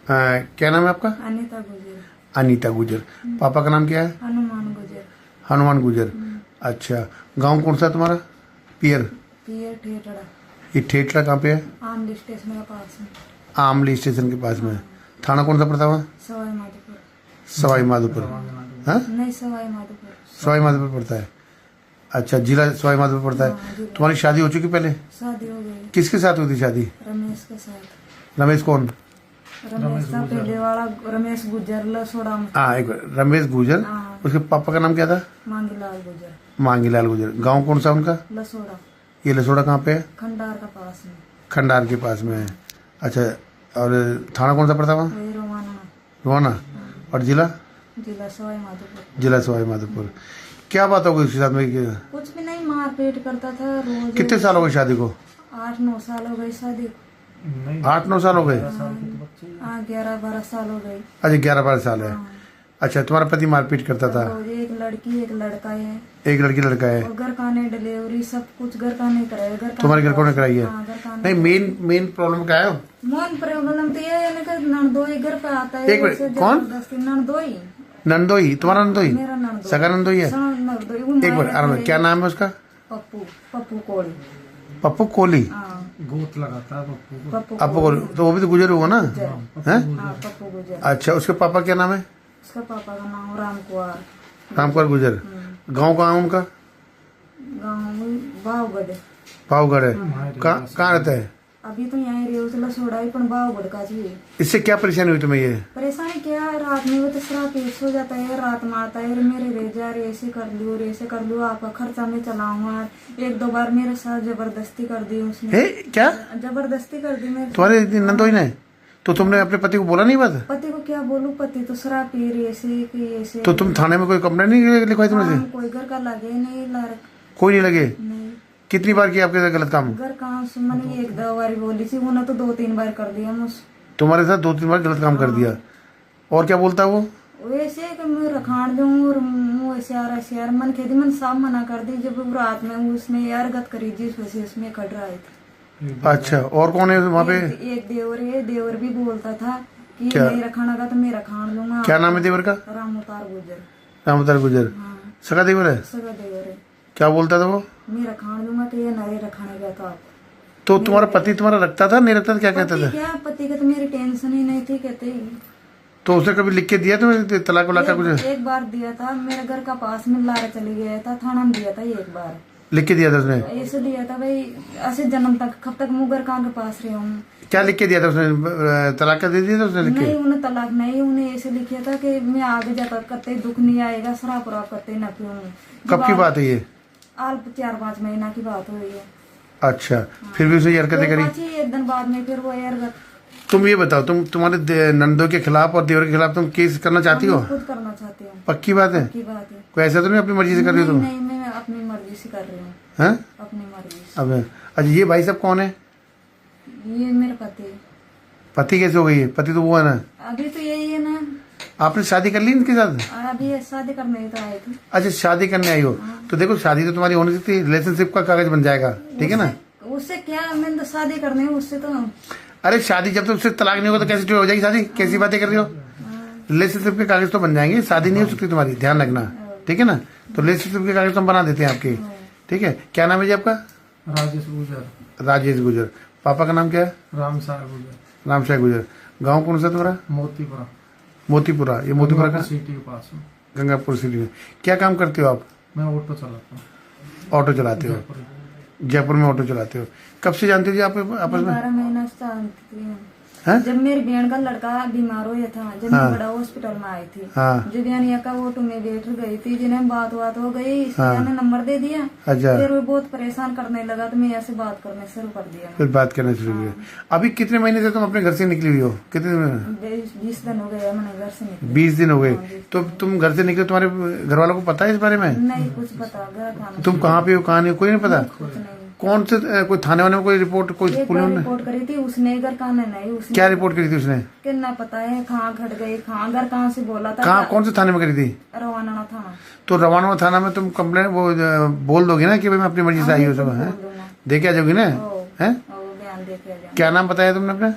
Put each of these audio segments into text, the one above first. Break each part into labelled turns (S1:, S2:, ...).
S1: क्या नाम है आपका?
S2: अनीता गुजर।
S1: अनीता गुजर। पापा का नाम क्या है?
S2: हनुमान गुजर।
S1: हनुमान गुजर। अच्छा, गांव कौन सा है तुम्हारा? पियर।
S2: पियर ठेठड़ा।
S1: ये ठेठड़ा कहाँ पे है?
S2: आमली स्टेशन के पास में।
S1: आमली स्टेशन के पास में है। थाना कौन सा पड़ता हुआ?
S2: सवाई माधोपुर।
S1: सवाई माधोपुर। हाँ,
S2: नहीं, सवाई माधोपुर।
S1: सवाई माधोपुर पड़ता है। अच्छा, जिला सवाई माधोपुर पड़ता है।
S2: हाँ, जिला।
S1: तुम्हारी शादी हो चुकी पहले?
S2: शादी हो गई
S1: किसके साथ हुई थी शादी?
S2: रमेश के साथ।
S1: रमेश कौन?
S2: रमेश का पहले वाला रमेश गुजर लसोड़ा में।
S1: हाँ, एक रमेश गुजर।
S2: हाँ।
S1: उसके पापा का नाम क्या था?
S2: मांगीलाल गुजर।
S1: मांगीलाल गुजर। गांव कौन सा उनका?
S2: लसोड़ा।
S1: ये लसोड़ा कहाँ पे है?
S2: खंडार का पास में।
S1: खंडार के पास में है। अच्छा, और थाना कौन सा पड़ता है वहाँ?
S2: वही रोमाना।
S1: रोना। और जिला?
S2: जिला सवाई माधोपुर।
S1: जिला सवाई माधोपुर। क्या बात हो गई उसके साथ में?
S2: कुछ भी नहीं, मारपीट करता था रोज।
S1: कितने साल हो गए शादी को?
S2: 8-9 साल हो गई शादी।
S1: 8-9 साल हो गए?
S2: हाँ, 11-12 साल हो गई।
S1: अच्छा, 11-12 साल है।
S2: हाँ।
S1: अच्छा, तुम्हारा पति मारपीट करता था?
S2: रोज एक लड़की एक लड़का है।
S1: एक लड़की लड़का है।
S2: और घर का ने डिलीवरी सब कुछ घर का नहीं कराया। घर का
S1: तुम्हारे घर कौन ने कराई है?
S2: हाँ, घर का
S1: नहीं, मेन प्रॉब्लम क्या है?
S2: मोन प्रॉब्लम तो ये है ना, नंदोई घर पे आता है।
S1: एक मिनट,
S2: उससे
S1: कौन?
S2: जबरदस्ती नंदोई।
S1: नंदोई? तुम्हारा नंदोई?
S2: मेरा नंदोई।
S1: सगा नंदोई है?
S2: नंदोई वो
S1: एक मिनट,
S2: माया
S1: आराम
S2: है।
S1: से, क्या नाम है उसका?
S2: पप्पू। पप्पू कोली।
S1: पप्पू कोहली।
S2: हाँ,
S3: गोत लगाता है पप्पू को।
S2: पप्पू
S1: पप्पू कोहली तो वो भी तो गुजर हुआ ना?
S2: गुजर।
S1: हैं?
S2: हाँ, पप्पू गुजर।
S1: अच्छा, उसके पापा क्या नाम है?
S2: उसका पापा का नाम राम कुमार।
S1: रामकुमार गुजर। गांव कहाँ है उनका?
S2: गाँव बावगढ़।
S1: पावगढ़ है। कहाँ रहता है?
S2: अभी तो यहाँ रहे उसला सोड़ा ही पण बावगढ़ का चाहिए।
S1: इससे क्या परेशानी हुई तुम्हें? ये
S2: परेशानी क्या है, रात में वो तो शराब पीस हो जाता है, रात में आता है मेरे रह जा रे ऐसे कर लूँ आपका खर्चा में चलाऊंगा। 1-2 बार मेरे साथ जबरदस्ती कर दी उसने।
S1: है क्या?
S2: जबरदस्ती कर दी मेरे
S1: तुम्हारे नंदोई ने? तो तुमने अपने पति को बोला नहीं बात?
S2: पति को क्या बोलूं, पति तो शराब पी रही ऐसे कि ऐसे।
S1: तो तुम थाने में कोई कंप्लेंट नहीं लिखवाई तुमने से?
S2: हाँ, कोई घर का लगे नहीं लार।
S1: कोई नहीं लगे?
S2: नहीं,
S1: कितनी बार किया आपके साथ गलत काम?
S2: घर कहाँ से मैंने 1-2 बार बोली थी, उन्होंने तो 2-3 बार कर दिया मुझ।
S1: तुम्हारे साथ 2-3 बार गलत काम कर दिया। और क्या बोलता वो?
S2: वैसे कि मैं रखान दूँ और मुँह ऐसे यार मन खेती मन साफ मना कर दी। जब वो रात में उसने यार गत करी जिस वजह से उसमें कट रहा है।
S1: अच्छा, और कौन है वहाँ पे?
S2: एक देवर है, देवर भी बोलता था कि
S1: क्या?
S2: नहीं रखाना का तो मैं रखान लूंगा।
S1: क्या नाम है देवर का?
S2: राम अवतार गुजर।
S1: रामतार गुजर।
S2: हाँ,
S1: सगा देवर है?
S2: सगा देवर है।
S1: क्या बोलता था वो?
S2: मैं रखान दूंगा तो ये नरे रखाने का था।
S1: तो तुम्हारा पति तुम्हारा रखता था नहीं रखता था? क्या कहता था?
S2: क्या पति का तो मेरी टेंशन ही नहीं थी कहते।
S1: तो उसने कभी लिख के दिया तुम्हें तलाक वलाक का कुछ?
S2: एक बार दिया था, मेरे घर का पास में लारा चले गया था, थाना में दिया था एक बार।
S1: लिख के दिया था उसने?
S2: ऐसे दिया था भाई, ऐसे जन्म तक कब तक मुँह घर कान के पास रही हूँ।
S1: क्या लिख के दिया था उसने? तलाक का दे दिया था उसने लिख के?
S2: नहीं, उन्हें तलाक नहीं, उन्हें ऐसे लिखा था कि मैं आगे जाकर करते दुख नहीं आएगा, शराब वराब करते न पीऊँ।
S1: कब की बात है ये?
S2: 4-5 महीना की बात हुई है।
S1: अच्छा, फिर भी उसने हरकतें करी?
S2: एक दिन बाद में फिर वो यार
S1: तुम ये बताओ, तुम्हारे नंदों के खिलाफ और देवर के खिलाफ तुम केस करना चाहती हो?
S2: खुद करना चाहती हूँ।
S1: पक्की बात है?
S2: की बात है।
S1: कोई ऐसा तो नहीं अपनी मर्जी से कर रही हो तुम?
S2: नहीं, मैं अपनी मर्जी से कर रही हूँ।
S1: हैं?
S2: अपनी मर्जी से।
S1: अब अच्छा, ये भाई साहब कौन है?
S2: ये मेरे पति।
S1: पति कैसे हो गई है? पति तो वो है ना?
S2: अभी तो यही है ना।
S1: आपने शादी कर ली इनके साथ?
S2: अभी शादी करने ही तो आए थे।
S1: अच्छा, शादी करने आई हो। तो देखो, शादी तो तुम्हारी होनी थी, रिलेशनशिप का कागज बन जाएगा, ठीक है ना?
S2: उससे क्या, मैंने तो शादी करनी है उससे तो।
S1: अरे शादी जब तक उससे तलाक नहीं होगा तो कैसे हो जाएगी शादी? कैसी बातें कर रही हो? रिलेशनशिप के कागज तो बन जाएंगे, शादी नहीं हो सकती तुम्हारी, ध्यान रखना, ठीक है ना? तो रिलेशनशिप के कागज तो हम बना देते हैं आपके, ठीक है? क्या नाम है जी आपका?
S3: राजेश गुजर।
S1: राजेश गुजर। पापा का नाम क्या है?
S3: रामशाह गुजर।
S1: रामशाह गुजर। गाँव कौन सा तुम्हारा?
S3: मोतीपुरा।
S1: मोतीपुरा। ये मोतीपुरा का
S3: सिटी के पास में।
S1: गंगापुर सिटी में। क्या काम करते हो आप?
S3: मैं ऑटो चलाता हूँ।
S1: ऑटो चलाते हो? जयपुर में ऑटो चलाते हो। कब से जानते हो जी आप आपस में?
S2: 12 महीना से जानती हूँ।
S1: हैं?
S2: जब मेरी बहन का लड़का बीमार हुआ था, जब मैं बड़ा हॉस्पिटल में आई थी,
S1: हाँ।
S2: जब यानी का ऑटो में बैठ गई थी, जिन्हें बात हो गई, इसने नंबर दे दिया।
S1: अच्छा,
S2: फिर वो बहुत परेशान करने लगा तो मैं ऐसे बात करने शुरू कर दिया।
S1: फिर बात करना शुरू किया। अभी कितने महीने से तुम अपने घर से निकली हुई हो? कितने दिन?
S2: 20 दिन हो गए मैंने घर से निकले।
S1: 20 दिन हो गए। तो तुम घर से निकले, तुम्हारे घर वालों को पता है इस बारे में?
S2: नहीं कुछ पता, घर खाना
S1: तुम कहाँ पे हो, कहाँ नहीं हो, कोई नहीं पता?
S2: कुछ नहीं।
S1: कौन से कोई थाने वाने में कोई रिपोर्ट, कोई
S2: एक
S1: पुलिस
S2: बार
S1: ने
S2: रिपोर्ट करी थी उसने, घर कहाँ नहीं उसने।
S1: क्या रिपोर्ट करी थी उसने?
S2: कि ना पता है कहाँ घट गई, कहाँ घर कहाँ से बोला था।
S1: कहाँ, कौन से थाने में करी थी?
S2: रवाना था।
S1: तो रवाना थाना में तुम कंप्लेंट वो बोल दोगे ना कि भाई मैं अपनी मर्जी से आई हूँ सब? है, दे के आ जाओगी ना? है?
S2: बयान दे के आ जाऊंगा।
S1: क्या नाम बताया तुमने अपना?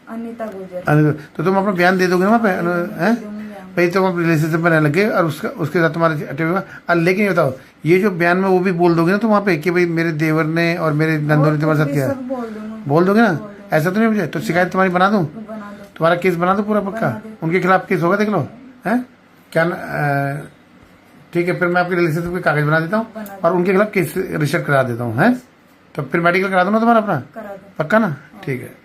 S2: अनीता गुजर।
S1: तो तुम अपना बयान दे दोगे ना वहाँ पे, हैं?
S2: दूंगी मैं।
S1: भाई तुम अपने रिलेशनशिप में रहने लगे और उसके साथ तुम्हारे अटैच हुआ। लेकिन ये बताओ, ये जो बयान में वो भी बोल दोगे ना तो वहाँ पे कि भाई मेरे देवर ने और मेरे नंदू ने तुम्हारे साथ किया,
S2: सब बोल दूंगा।
S1: बोल दोगे ना? ऐसा तो नहीं मुझे, तो शिकायत तुम्हारी बना दूं?
S2: बना दो।
S1: तुम्हारा केस बना दो पूरा पक्का, उनके खिलाफ केस होगा, देख लो। है क्या ठीक है, फिर मैं आपके रिलेशनशिप के कागज बना देता हूँ और उनके खिलाफ केस रजिस्टर करा देता हूँ। है तो फिर मेडिकल करा दो ना तुम्हारा अपना,
S2: करा दो।
S1: पक्का ना? ठीक है।